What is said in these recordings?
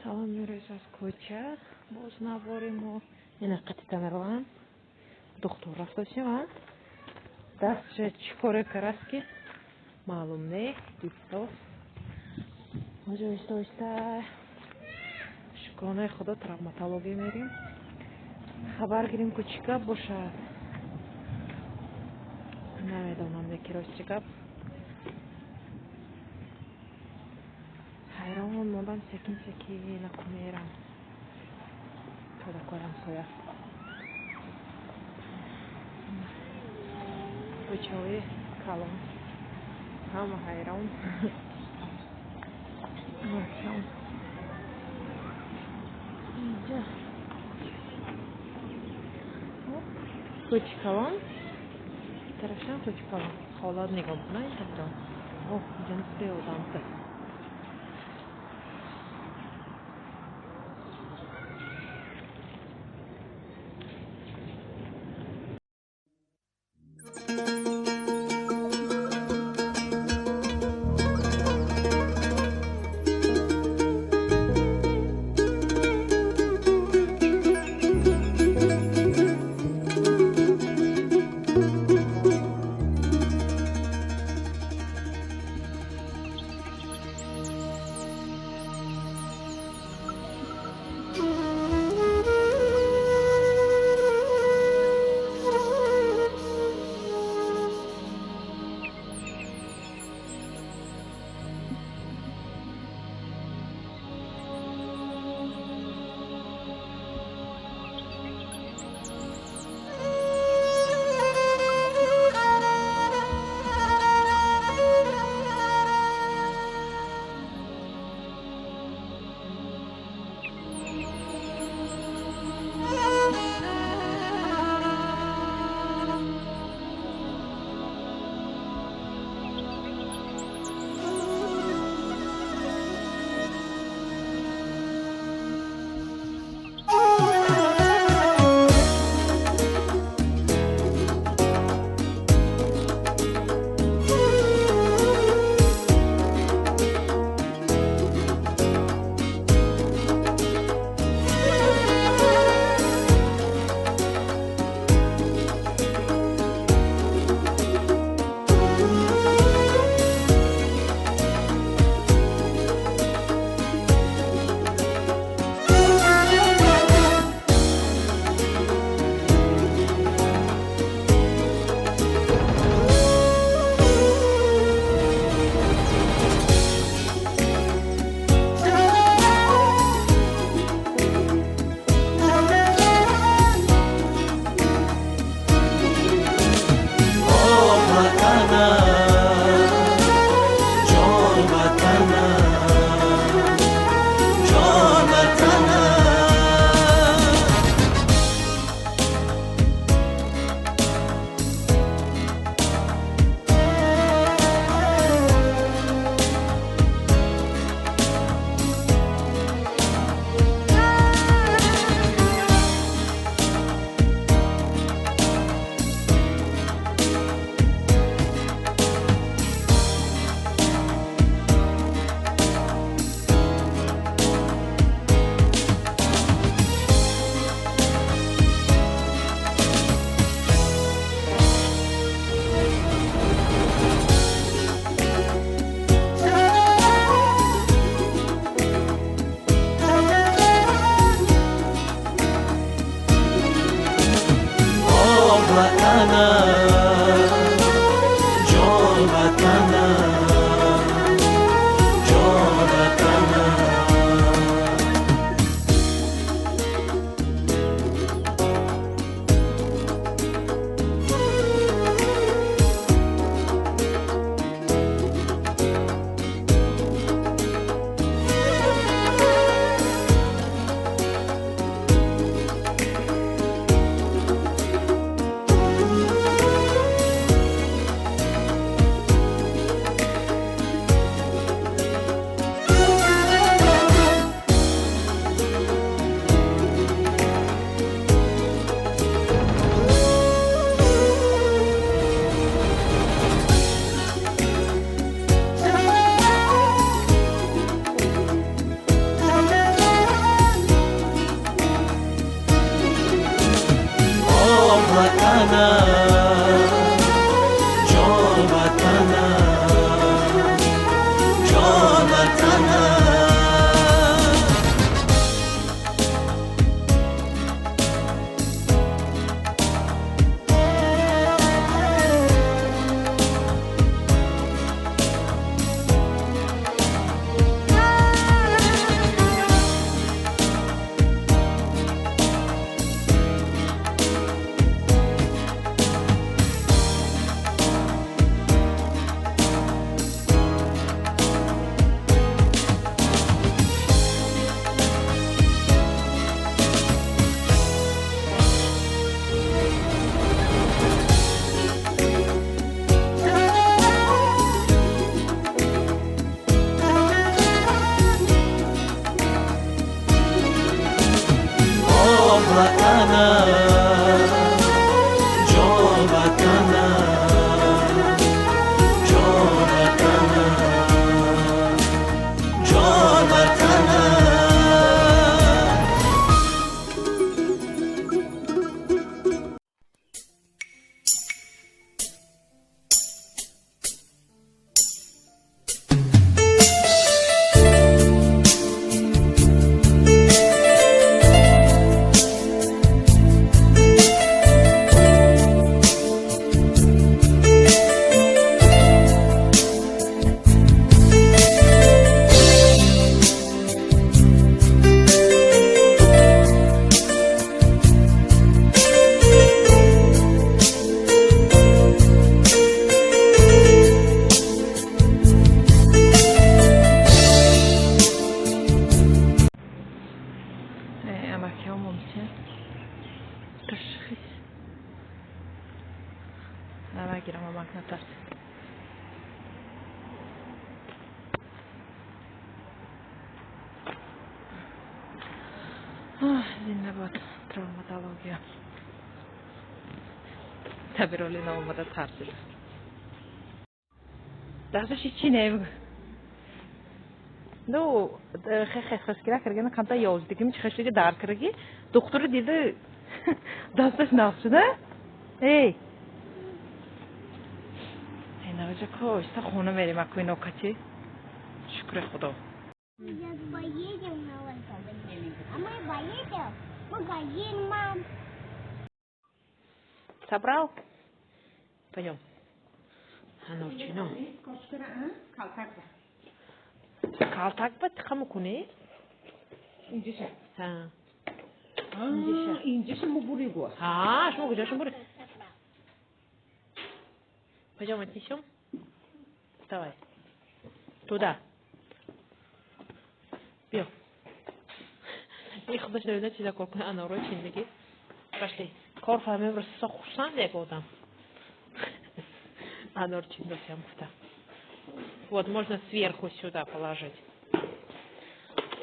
الان میرسیم از کوچه باز نواریم و این قطعه میروم دختر رفتاشیم ها دستش چیکاره کرد که معلوم نه دیستاست مجا ایستا شکرانه خدا تравматология میریم خبر گیریم که چیکار باشد نمیدونم یکی راست چیکار حیران مادم سکین نکنیرم پیدا کنم سویا کچاوی کلان همه حیران ماشان اینجا کوچ کلان طرفشان کوچ کلان حالات نگاه کنه اینجا اوه جنس آدمته نگیرم و مکنه زنده باد تروماتولوژیا تبرالی ناموده ترسید دستش چی نمیگه نو خیلی کرده کمتا یازدگی میشه خیلی در کرده دکتر دیده دستش نقص شده ای نوجه کاش تا خونه بریم اکوی نوکتی شکر خدا собрал пойдем анорчино калтак ба чиқа мекунӣ инҷиша инҷиша мо буригу шумо куҷошум бурӣ пойдем отнесем давай туда бьё и худаш навида чиза кор кунӣ анорро чиндагӣ пошли кор фаҳмем росиса хушанд як одам анор чиндасям гуфта вот можно сверху сюда положить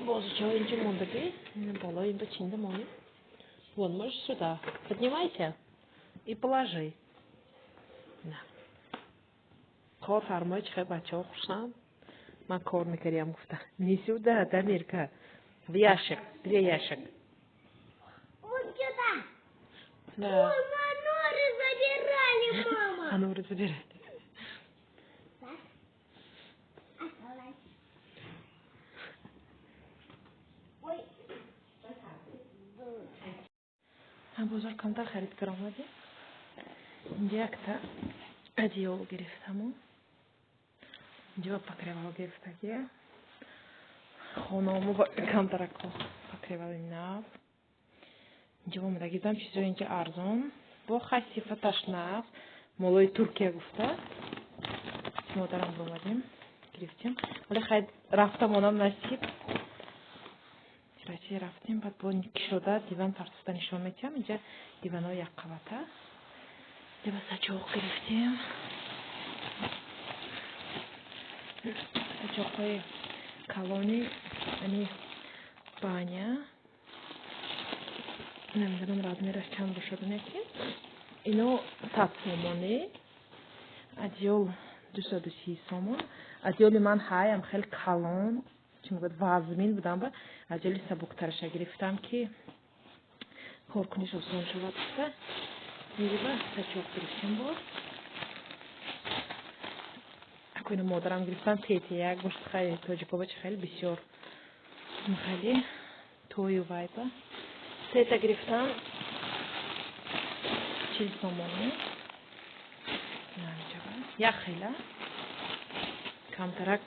бозуча инҷо мондагӣ боло инҷо чинда монем вон можешь сюда поднимайся и положи на кор фармои чихе бачаҳо хушанд ман кор мекардам гуфта не сюда дамирка в ящик где ящик да аноры забирали мама аноры забирали من بزرگ کمتر خرید کردم آمده اینجا یک تا ادیال گرفتم اینجا پکروال گرفته که خانه‌مو کمتر پکروال ناف اینجا آمده گیدم چیزی اینجا ارزان با خاصی فتش ناف مولای ترکیه گفته مادرم رو آمدیم گرفتیم ولی خیلی رفتم اونم نصیب راستی رفتیم بعد با کشوده دیوان فرسوده نشون میدیم اینجا دیوان ها یک قبطه دیوان سچاق گرفتیم سچاق های کلونی یعنی بانیا نمیدونم размерش چند باشه نکیم اینو 100 سومونی ادیول 230 سومون ادیول من هایم خیلی کلون چون بود وزمین بودم با عجلی سبکترش گرفتم که کارکنش آسان شود می‌دونم سچوق گرفتیم بود. اکنون مادرم گرفتن تیتیه گوشت خیلی تاجیکوباچ خیلی بسیار خیلی توی و وایبا. تیتا گرفتم چیز سامانی. یا خیلی کم ترک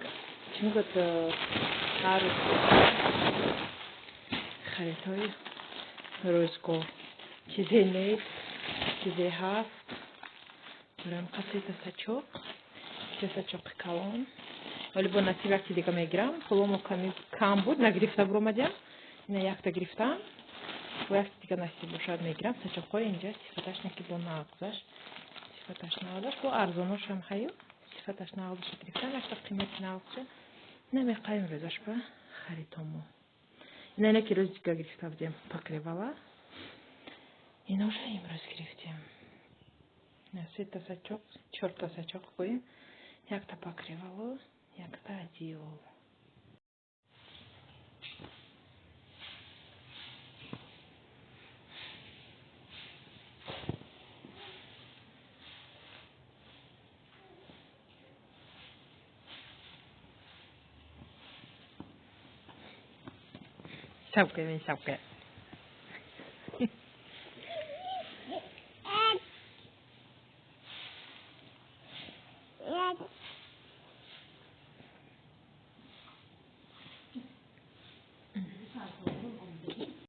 چنگت هر خریدای روزگار چیزی نیست چیزی هست برام قصیده سچوق کلان ولی با نصیب وقتی دیگه میگیرم پولم کم بود نگرفته برامدیم اینه یک تا گرفتم و وقتی دیگه نصیب شد میگیرم سچوقای اینجا صفتش نکی با نقضش صفتش نقضش با ارزانش هم خیلی صفتش نقضش گرفتم یک تا قیمت نقضش نمیقایم روزش با خریدامو اینه نکی روز دیگه گرفته بودیم پاکریوالا اینه уже امروز گرفتیم سه تا سچوق چهار تا سچوق کویم یک تا پاکریوالو یک تا ادیول شبکه